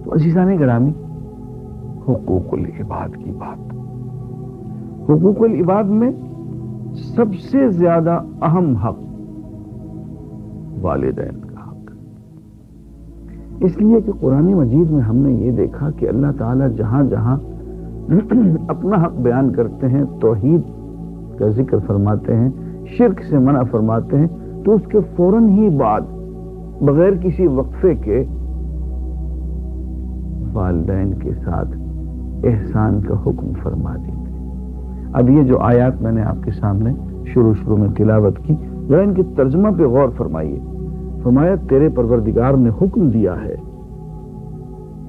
تو عزیزان گرامی، حقوق العباد کی بات، حقوق العباد میں سب سے زیادہ اہم حق والدین کا حق، اس لیے کہ قرآن مجید میں ہم نے یہ دیکھا کہ اللہ تعالیٰ جہاں جہاں اپنا حق بیان کرتے ہیں، توحید کا ذکر فرماتے ہیں، شرک سے منع فرماتے ہیں، تو اس کے فوراً ہی بعد بغیر کسی وقفے کے والدین کے ساتھ احسان کا حکم فرما دیتے ہیں۔ اب یہ جو آیات میں نے آپ کے سامنے شروع میں تلاوت کی، ذرا ان کے ترجمہ پہ غور فرمائیے۔ فرمایا تیرے پروردگار نے حکم دیا ہے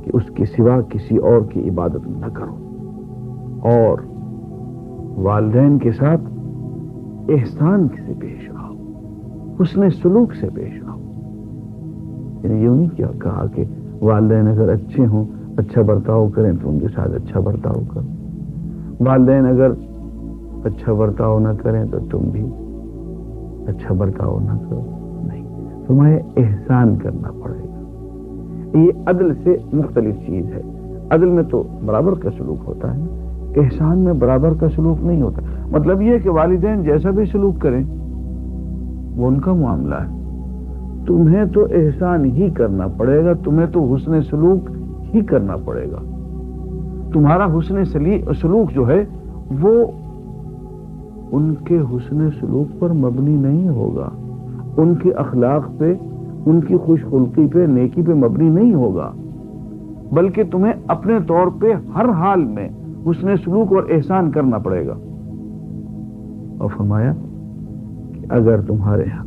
کہ اس کے سوا کسی اور کی عبادت نہ کرو، اور والدین کے ساتھ احسان سے پیش آؤ، حسن سلوک سے پیش آؤ۔ یعنی یوں نہیں کیا کہا کہ والدین اگر اچھے ہوں، اچھا برتاؤ کریں تو ان کے ساتھ اچھا برتاؤ کرو، والدین اگر اچھا برتاؤ نہ کریں تو تم بھی اچھا برتاؤ نہ کرو، نہیں، تمہیں احسان کرنا پڑے گا۔ یہ عدل سے مختلف چیز ہے۔ عدل میں تو برابر کا سلوک ہوتا ہے، احسان میں برابر کا سلوک نہیں ہوتا۔ مطلب یہ کہ والدین جیسا بھی سلوک کریں وہ ان کا معاملہ ہے، تمہیں تو احسان ہی کرنا پڑے گا، تمہیں تو حسن سلوک ہی کرنا پڑے گا۔ تمہارا حسن سلوک جو ہے وہ ان کے حسن سلوک پر مبنی نہیں ہوگا، ان کے اخلاق پہ، ان کی خوش خلقی پہ، نیکی پہ مبنی نہیں ہوگا، بلکہ تمہیں اپنے طور پہ ہر حال میں حسن سلوک اور احسان کرنا پڑے گا۔ اور فرمایا کہ اگر تمہارے ہاں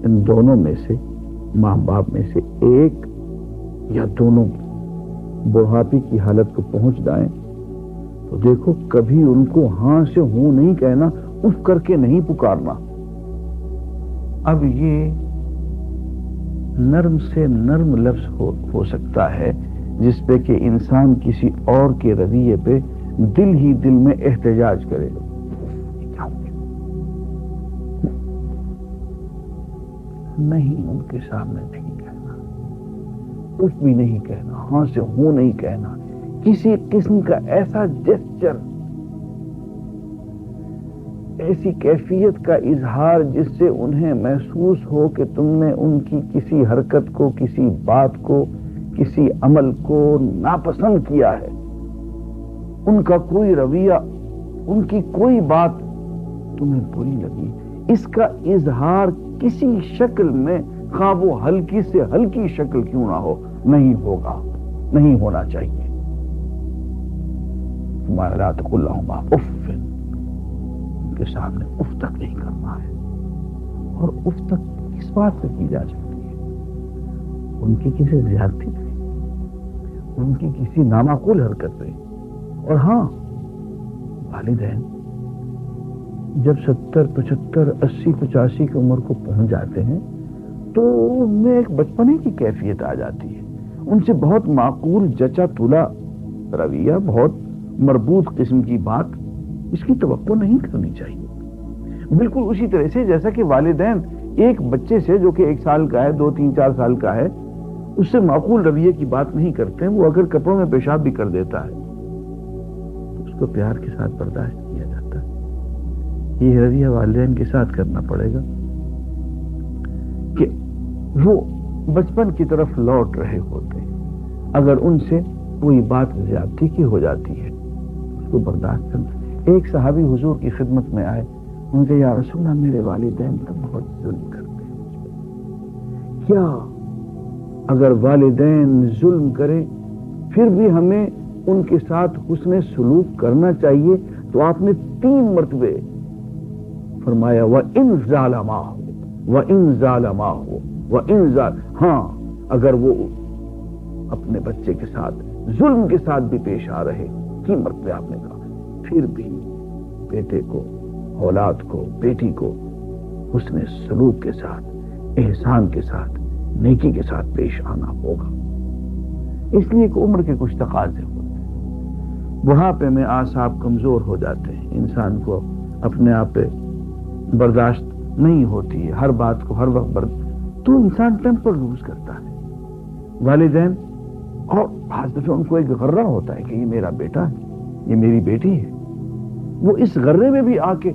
ان دونوں میں سے، ماں باپ میں سے ایک یا دونوں بڑھاپے کی حالت کو پہنچ جائیں تو دیکھو کبھی ان کو ہاں سے ہوں نہیں کہنا، اف کر کے نہیں پکارنا۔ اب یہ نرم سے نرم لفظ ہو سکتا ہے جس پہ کہ انسان کسی اور کے رویے پہ دل ہی دل میں احتجاج کرے گا، نہیں ان کے سامنے نہیں کہنا، اف بھی نہیں کہنا، ہاں سے ہوں نہیں کہنا، کسی قسم کا ایسا جسچر، ایسی کیفیت کا اظہار جس سے انہیں محسوس ہو کہ تم نے ان کی کسی حرکت کو، کسی بات کو، کسی عمل کو ناپسند کیا ہے، ان کا کوئی رویہ، ان کی کوئی بات تمہیں بری لگی، اس کا اظہار کسی شکل میں، خواہ وہ ہلکی سے ہلکی شکل کیوں نہ ہو، نہیں ہوگا، نہیں ہونا چاہیے۔ لا تقل لهما اف، ان کے سامنے اف تک نہیں کرنا ہے۔ اور اف تک کس بات سے کی جا سکتی ہے؟ ان کی کسی زیادتی پہ، ان کی کسی نامعقول حرکت پہ۔ اور ہاں، والدین جب 70، 75، 80، 85 کی عمر کو پہنچ جاتے ہیں تو ان میں ایک بچپنے کی کیفیت آ جاتی ہے، ان سے بہت معقول جچا تولا رویہ، بہت مربوط قسم کی بات، اس کی توقع نہیں کرنی چاہیے۔ بالکل اسی طرح سے جیسا کہ والدین ایک بچے سے جو کہ 1 سال کا ہے، 2، 3، 4 سال کا ہے، اس سے معقول رویے کی بات نہیں کرتے ہیں، وہ اگر کپڑوں میں پیشاب بھی کر دیتا ہے اس کو پیار کے ساتھ برداشت کیا جاتا ہے۔ یہ رویہ والدین کے ساتھ کرنا پڑے گا کہ وہ بچپن کی طرف لوٹ رہے ہوتے ہیں، اگر ان سے کوئی بات زیادتی کی ہو جاتی ہے اس کو برداشت کرنا۔ ایک صحابی حضور کی خدمت میں آئے، ان کے یا رسول اللہ میرے والدین تو بہت ظلم کرتے ہیں، کیا اگر والدین ظلم کریں پھر بھی ہمیں ان کے ساتھ حسن سلوک کرنا چاہیے؟ تو آپ نے 3 مرتبے فرمایا وَإِن ظَالَمَاهُ وَإِن ظَالَمَاهُ وَإِن ظَالَمَاهُ، ہاں اگر وہ اپنے بچے کے ساتھ ظلم کے ساتھ بھی پیش آ رہے، 3 مرتبے آپ نے کہا، پھر بھی بیٹے کو، اولاد کو، بیٹی کو حسن سلوک کے ساتھ، احسان کے ساتھ، نیکی کے ساتھ پیش آنا ہوگا۔ اس لیے کہ عمر کے کچھ تقاضے ہوتے ہیں، بڑھاپے میں اعصاب کمزور ہو جاتے ہیں، انسان کو اپنے آپ پہ برداشت نہیں ہوتی ہے، ہر بات کو ہر وقت تو انسان ٹیمپر لوز کرتا ہے۔ والدین اور بعض دفعہ ان کو ایک غرہ ہوتا ہے کہ یہ میرا بیٹا ہے، یہ میری بیٹی ہے، وہ اس غرے میں بھی آ کے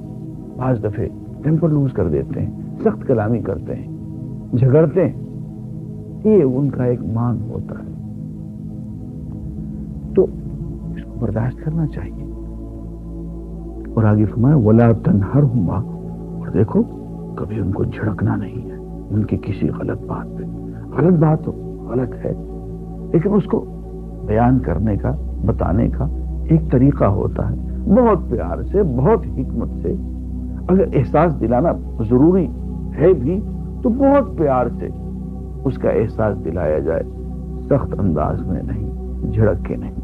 بعض دفعہ ٹیمپر لوز کر دیتے ہیں، سخت کلامی کرتے ہیں، جھگڑتے ہیں. یہ ان کا ایک مان ہوتا ہے، تو اس کو برداشت کرنا چاہیے. اور آگے فرمایا وَلَا تَنْهَرْهُمَا، اور دیکھو کبھی ان کو جھڑکنا نہیں ہے ان کی کسی غلط بات پہ. غلط بات تو غلط ہے، لیکن اس کو بیان کرنے کا، بتانے کا ایک طریقہ ہوتا ہے. بہت پیار سے، بہت حکمت سے. اگر احساس دلانا ضروری ہے بھی تو بہت پیار سے اس کا احساس دلایا جائے، سخت انداز میں نہیں، جھڑک کے نہیں.